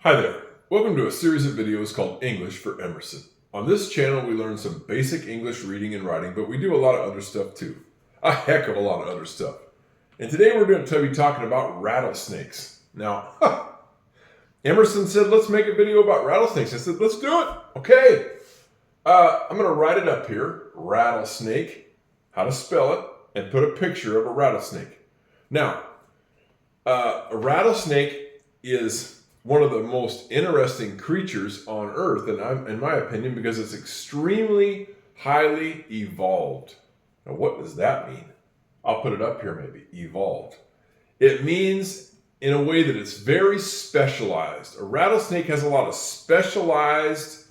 Hi there. Welcome to a series of videos called English for Emerson. On this channel we learn some basic English reading and writing, but we do a lot of other stuff too. A heck of a lot of other stuff. And today we're going to be talking about rattlesnakes. Now, Emerson said, let's make a video about rattlesnakes. I said, let's do it. Okay. I'm going to write it up here. Rattlesnake, how to spell it, and put a picture of a rattlesnake. Now, a rattlesnake is one of the most interesting creatures on Earth, and in my opinion, because it's extremely highly evolved. Now, what does that mean? I'll put it up here maybe, evolved. It means in a way that it's very specialized. A rattlesnake has a lot of specialized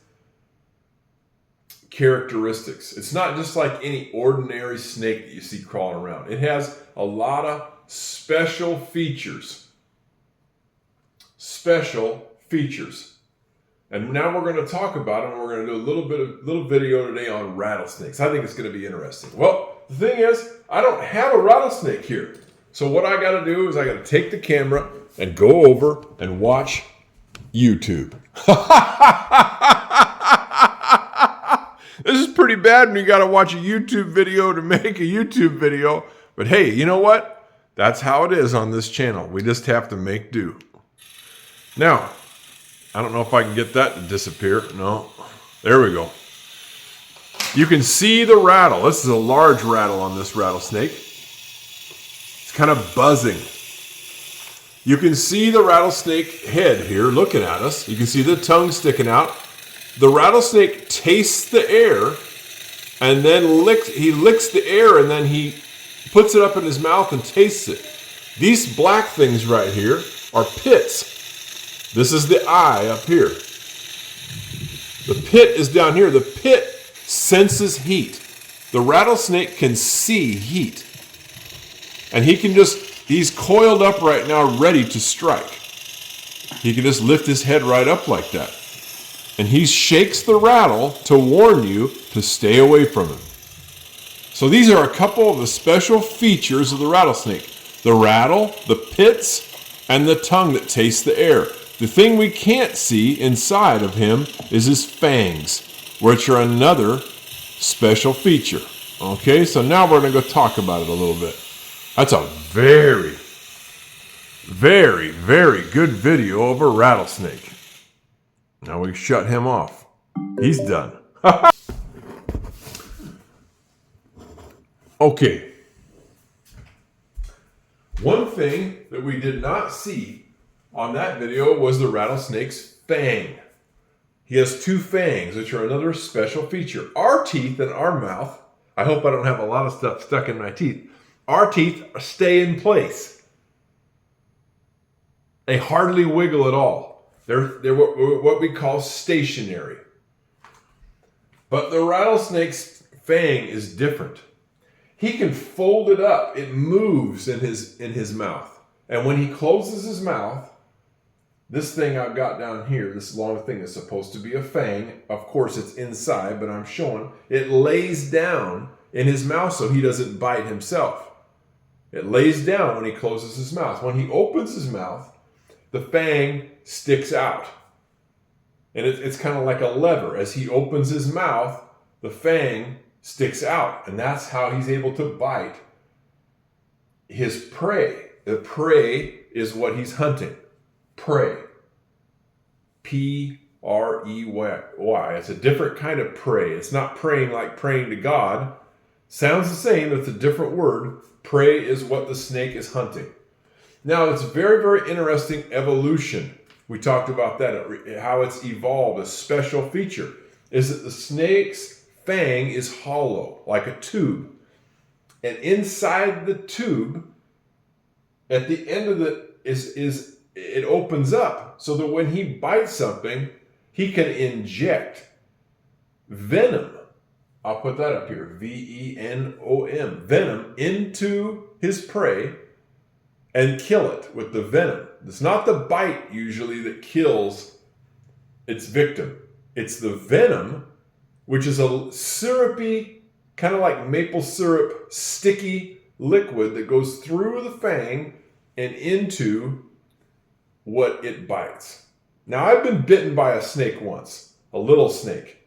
characteristics. It's not just like any ordinary snake that you see crawling around. It has a lot of special features. And now we're going to talk about them. We're going to do a little video today on rattlesnakes. I think it's going to be interesting. Well, the thing is, I don't have a rattlesnake here. So what I got to do is I got to take the camera and go over and watch YouTube. This is pretty bad when you got to watch a YouTube video to make a YouTube video. But hey, you know what? That's how it is on this channel. We just have to make do. Now, I don't know if I can get that to disappear. No. There we go. You can see the rattle. This is a large rattle on this rattlesnake. It's kind of buzzing. You can see the rattlesnake head here looking at us. You can see the tongue sticking out. The rattlesnake tastes the air and then he licks the air and then he puts it up in his mouth and tastes it. These black things right here are pits. This is the eye up here. The pit is down here. The pit senses heat. The rattlesnake can see heat. And he's coiled up right now ready to strike. He can just lift his head right up like that. And he shakes the rattle to warn you to stay away from him. So these are a couple of the special features of the rattlesnake. The rattle, the pits, and the tongue that tastes the air. The thing we can't see inside of him is his fangs, which are another special feature. Okay, so now we're going to go talk about it a little bit. That's a very, very, very good video of a rattlesnake. Now we shut him off. He's done. Okay. One thing that we did not see on that video was the rattlesnake's fang. He has two fangs, which are another special feature. Our teeth and our mouth, I hope I don't have a lot of stuff stuck in my teeth. Our teeth stay in place. They hardly wiggle at all. They're what we call stationary. But the rattlesnake's fang is different. He can fold it up. It moves in his mouth. And when he closes his mouth, this thing I've got down here, this long thing is supposed to be a fang. Of course, it's inside, but I'm showing it lays down in his mouth so he doesn't bite himself. It lays down when he closes his mouth. When he opens his mouth, the fang sticks out. And it's kind of like a lever. As he opens his mouth, the fang sticks out. And that's how he's able to bite his prey. The prey is what he's hunting. Prey. P-R-E-Y. It's a different kind of prey. It's not praying like praying to God. Sounds the same, but it's a different word. Prey is what the snake is hunting. Now, it's very, very interesting evolution. We talked about that, how it's evolved. A special feature is that the snake's fang is hollow, like a tube. And inside the tube, at the end of it it opens up so that when he bites something, he can inject venom. I'll put that up here, V-E-N-O-M, venom into his prey and kill it with the venom. It's not the bite usually that kills its victim. It's the venom, which is a syrupy, kind of like maple syrup, sticky liquid that goes through the fang and into what it bites. Now, I've been bitten by a snake once, a little snake.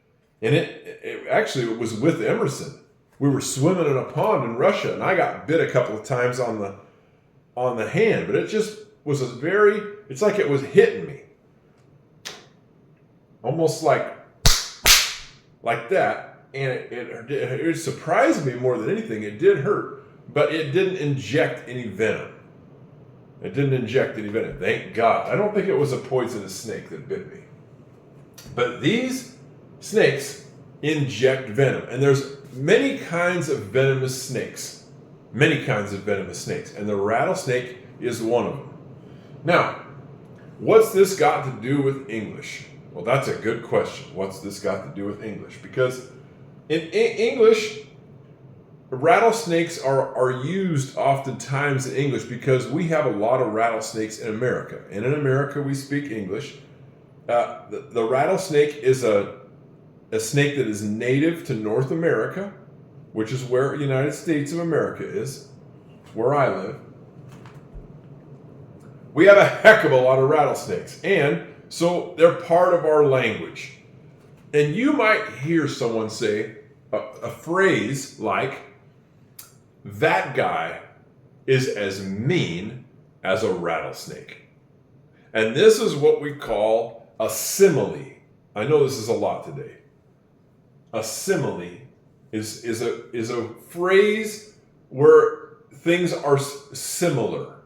And it actually was with Emerson. We were swimming in a pond in Russia, and I got bit a couple of times on the hand, but it just was it's like it was hitting me. Almost like that. And it surprised me more than anything. It did hurt, but it didn't inject any venom. Thank God. I don't think it was a poisonous snake that bit me. But these snakes inject venom. And there's many kinds of venomous snakes. And the rattlesnake is one of them. Now, what's this got to do with English? Well, that's a good question. What's this got to do with English? Because in English, rattlesnakes are used oftentimes in English because we have a lot of rattlesnakes in America. And in America, we speak English. The rattlesnake is a snake that is native to North America, which is where the United States of America is, where I live. We have a heck of a lot of rattlesnakes, and so they're part of our language. And you might hear someone say a phrase like, that guy is as mean as a rattlesnake. And this is what we call a simile. I know this is a lot today. A simile is a phrase where things are similar.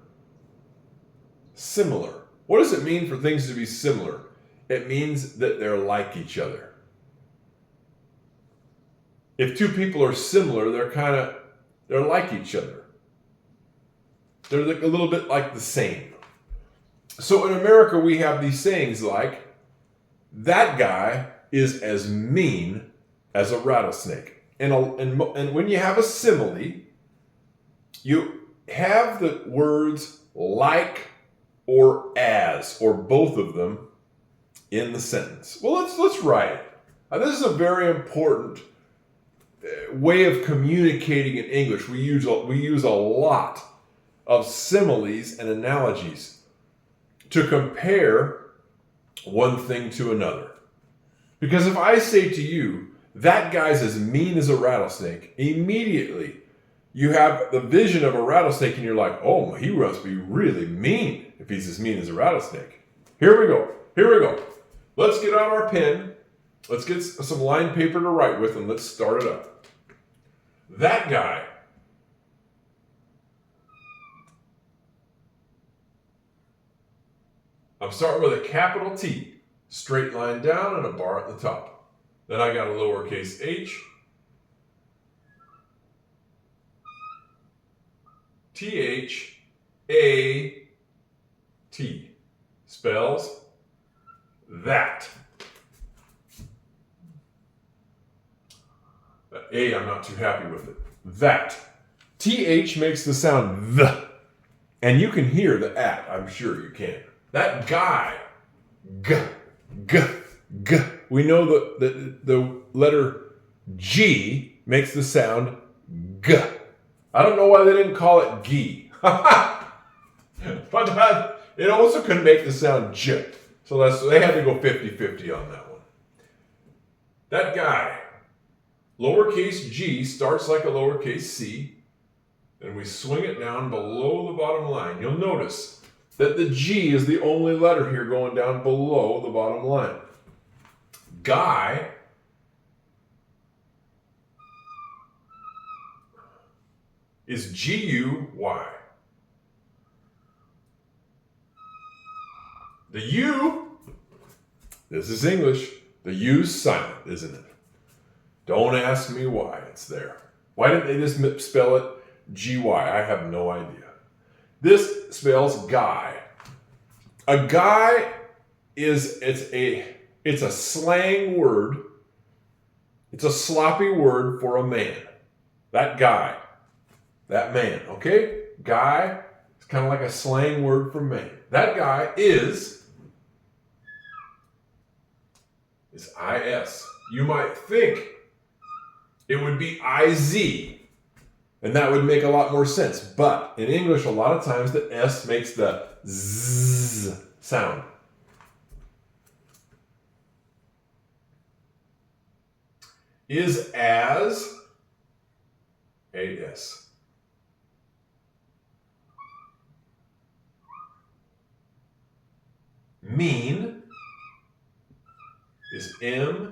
Similar. What does it mean for things to be similar? It means that they're like each other. If two people are similar, they're like each other. They're a little bit like the same. So in America, we have these sayings like, that guy is as mean as a rattlesnake. And when you have a simile, you have the words like or as, or both of them, in the sentence. Well, let's write it. Now, this is a very important way of communicating in English. We use a lot of similes and analogies to compare one thing to another. Because if I say to you, that guy's as mean as a rattlesnake, immediately you have the vision of a rattlesnake and you're like, oh, he must be really mean if he's as mean as a rattlesnake. Here we go. Let's get out our pen. Let's get some lined paper to write with and let's start it up. That guy. I'm starting with a capital T, straight line down and a bar at the top. Then I got a lowercase h, T-H-A-T, spells that. That A, I'm not too happy with it. That. TH makes the sound th. And you can hear the at, I'm sure you can. That guy. G, g, g. We know the letter G makes the sound g. I don't know why they didn't call it G. But it also couldn't make the sound J. So they had to go 50-50 on that one. That guy. Lowercase g starts like a lowercase c, and we swing it down below the bottom line. You'll notice that the G is the only letter here going down below the bottom line. Guy is G-U-Y. The U, this is English, the U's silent, isn't it? Don't ask me why it's there. Why didn't they just spell it G-Y? I have no idea. This spells guy. A guy it's a slang word. It's a sloppy word for a man. That guy. That man, okay? Guy, it's kind of like a slang word for man. That guy is I-S. You might think it would be I-Z, and that would make a lot more sense. But in English, a lot of times the S makes the Z sound. Is as, A-S. Mean is M-E-A.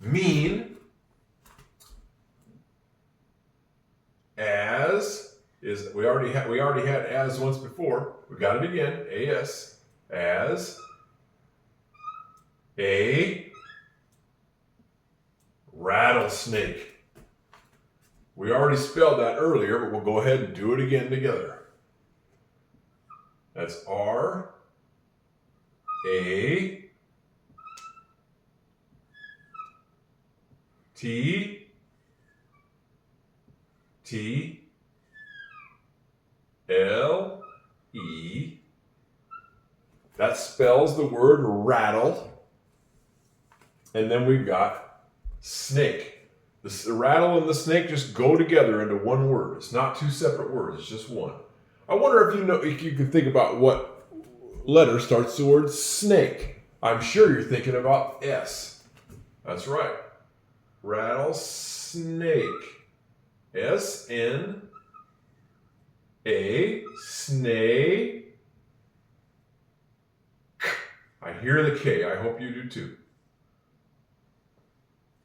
Mean. As is, we already had as once before. We got it again. A-S. As a rattlesnake. We already spelled that earlier, but we'll go ahead and do it again together. That's R A T T L E. That spells the word rattle. And then we've got snake. The rattle and the snake just go together into one word. It's not two separate words, it's just one. I wonder if you can think about what letter starts the word snake. I'm sure you're thinking about S. That's right. Rattlesnake. S-N-A, snake. I hear the K. I hope you do too.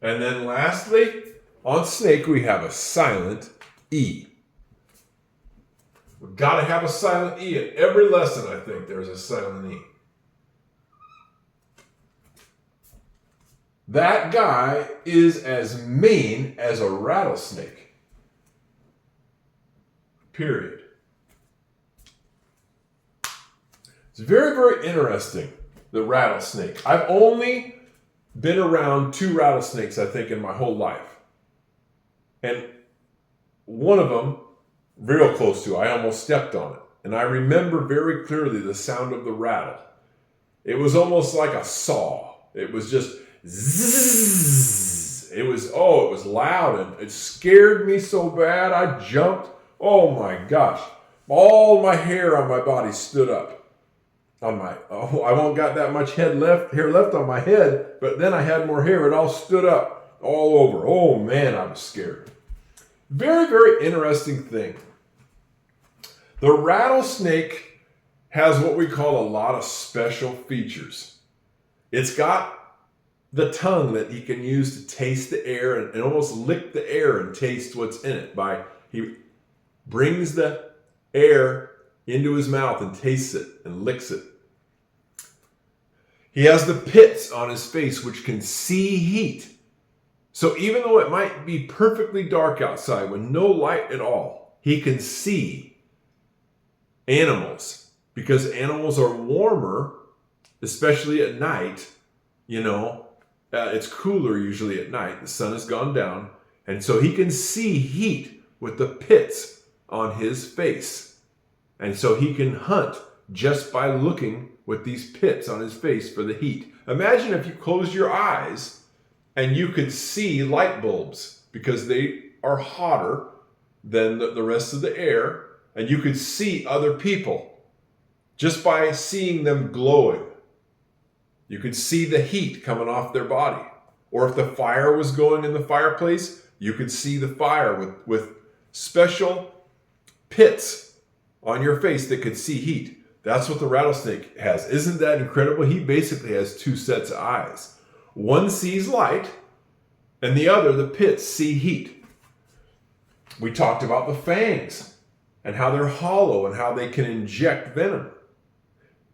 And then lastly, on snake, we have a silent E. We've got to have a silent E in every lesson, I think there's a silent E. That guy is as mean as a rattlesnake. Period. It's very, very interesting, the rattlesnake. I've only been around 2 rattlesnakes, I think, in my whole life. And one of them, real close to, I almost stepped on it. And I remember very clearly the sound of the rattle. It was almost like a saw. It was just zzz. It was loud, and it scared me so bad. I jumped. Oh my gosh. All my hair on my body stood up. I won't got that much hair left on my head, but then I had more hair. It all stood up all over. Oh man, I was scared. Very, very interesting thing. The rattlesnake has what we call a lot of special features. It's got the tongue that he can use to taste the air and almost lick the air and taste what's in it. He brings the air into his mouth and tastes it and licks it. He has the pits on his face which can see heat. So even though it might be perfectly dark outside with no light at all, he can see animals because animals are warmer, especially at night. It's cooler usually at night. The sun has gone down. And so he can see heat with the pits on his face. And so he can hunt just by looking with these pits on his face for the heat. Imagine if you closed your eyes and you could see light bulbs because they are hotter than the rest of the air, and you could see other people just by seeing them glowing. You could see the heat coming off their body. Or if the fire was going in the fireplace, you could see the fire with special pits on your face that could see heat. That's what the rattlesnake has. Isn't that incredible? He basically has 2 sets of eyes. One sees light, and the other, the pits, see heat. We talked about the fangs and how they're hollow and how they can inject venom.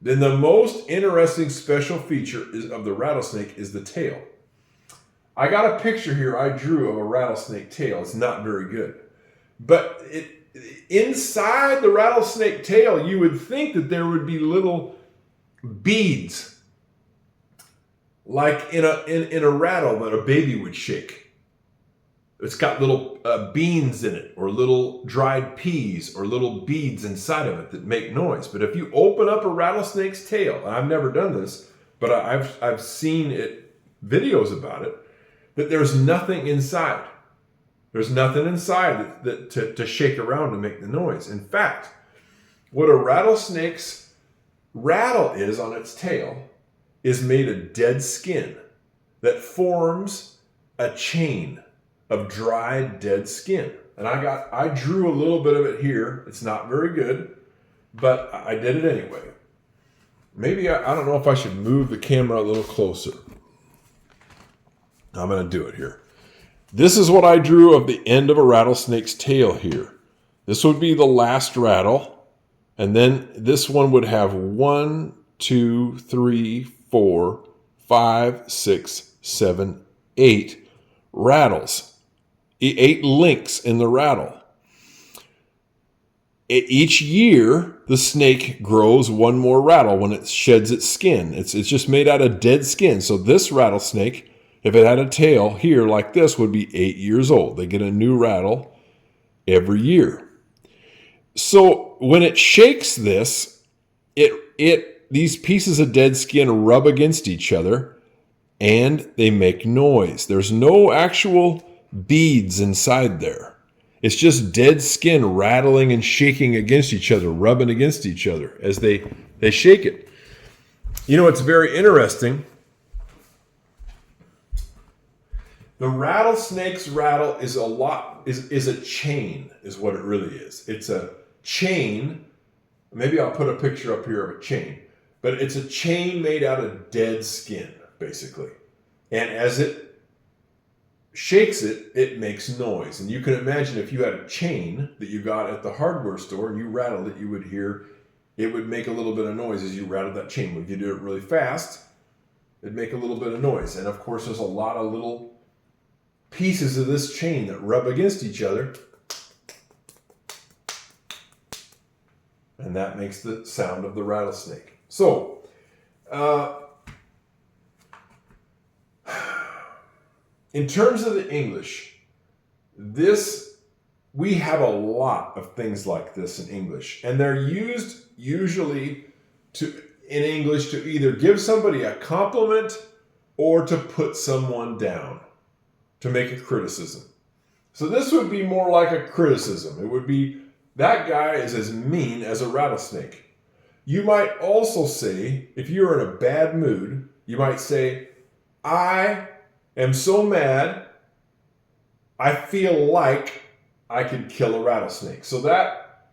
Then the most interesting special feature of the rattlesnake is the tail. I got a picture here I drew of a rattlesnake tail. It's not very good. But inside the rattlesnake tail, you would think that there would be little beads, like in a rattle that a baby would shake. It's got little beans in it, or little dried peas, or little beads inside of it that make noise. But if you open up a rattlesnake's tail, and I've never done this, but I've seen videos about it, that there's nothing inside. There's nothing inside to shake around to make the noise. In fact, what a rattlesnake's rattle is on its tail is made of dead skin that forms a chain of dried dead skin. And I drew a little bit of it here. It's not very good, but I did it anyway. Maybe I don't know if I should move the camera a little closer. I'm going to do it here. This is what I drew of the end of a rattlesnake's tail here. This would be the last rattle. And then this one would have 1, 2, 3, 4, 5, 6, 7, 8 rattles. 8 links in the rattle. Each year, the snake grows one more rattle when it sheds its skin. It's just made out of dead skin. So this rattlesnake, if it had a tail here like this, would be 8 years old. They get a new rattle every year. So when it shakes this, these pieces of dead skin rub against each other and they make noise. There's no actual beads inside there. It's just dead skin rattling and shaking against each other, rubbing against each other as they shake it. You know, it's very interesting. The rattlesnake's rattle is a chain, is what it really is. It's a chain. Maybe I'll put a picture up here of a chain. But it's a chain made out of dead skin, basically. And as it shakes it, it makes noise. And you can imagine if you had a chain that you got at the hardware store and you rattled it, you would hear it would make a little bit of noise as you rattled that chain. If you do it really fast, it'd make a little bit of noise. And of course, there's a lot of little pieces of this chain that rub against each other. And that makes the sound of the rattlesnake. So, in terms of the English, we have a lot of things like this in English, and they're used usually in English to either give somebody a compliment or to put someone down, to make a criticism. So this would be more like a criticism. It would be, that guy is as mean as a rattlesnake. You might also say, if you're in a bad mood, you might say, I am so mad, I feel like I could kill a rattlesnake. So that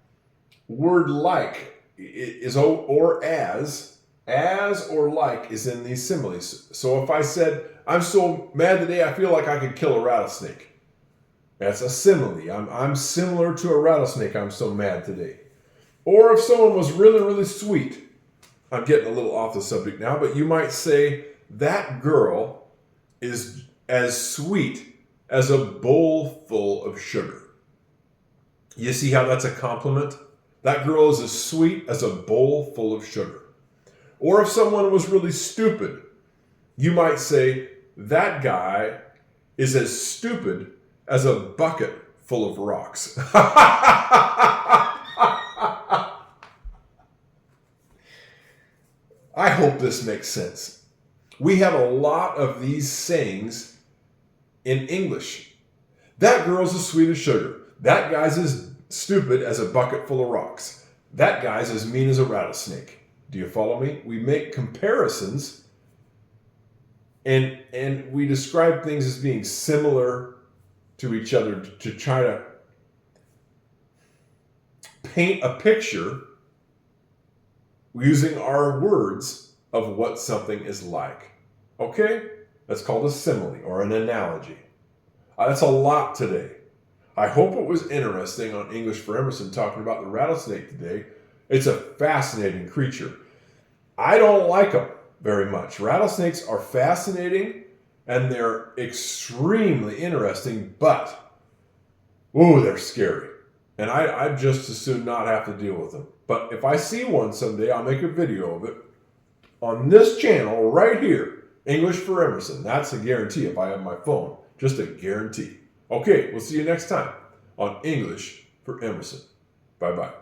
word like is or as or like is in these similes. So if I said, I'm so mad today, I feel like I could kill a rattlesnake. That's a simile. I'm similar to a rattlesnake, I'm so mad today. Or if someone was really, really sweet, I'm getting a little off the subject now, but you might say, that girl is as sweet as a bowl full of sugar. You see how that's a compliment? That girl is as sweet as a bowl full of sugar. Or if someone was really stupid, you might say, that guy is as stupid as a bucket full of rocks. I hope this makes sense. We have a lot of these sayings in English. That girl's as sweet as sugar. That guy's as stupid as a bucket full of rocks. That guy's as mean as a rattlesnake. Do you follow me? We make comparisons and we describe things as being similar to each other to try to paint a picture using our words of what something is like. Okay? That's called a simile or an analogy. That's a lot today. I hope it was interesting on English for Emerson talking about the rattlesnake today. It's a fascinating creature. I don't like them very much. Rattlesnakes are fascinating and they're extremely interesting, but, ooh, they're scary. And I'd just as soon not have to deal with them. But if I see one someday, I'll make a video of it on this channel right here, English for Emerson. That's a guarantee if I have my phone. Just a guarantee. Okay, we'll see you next time on English for Emerson. Bye-bye.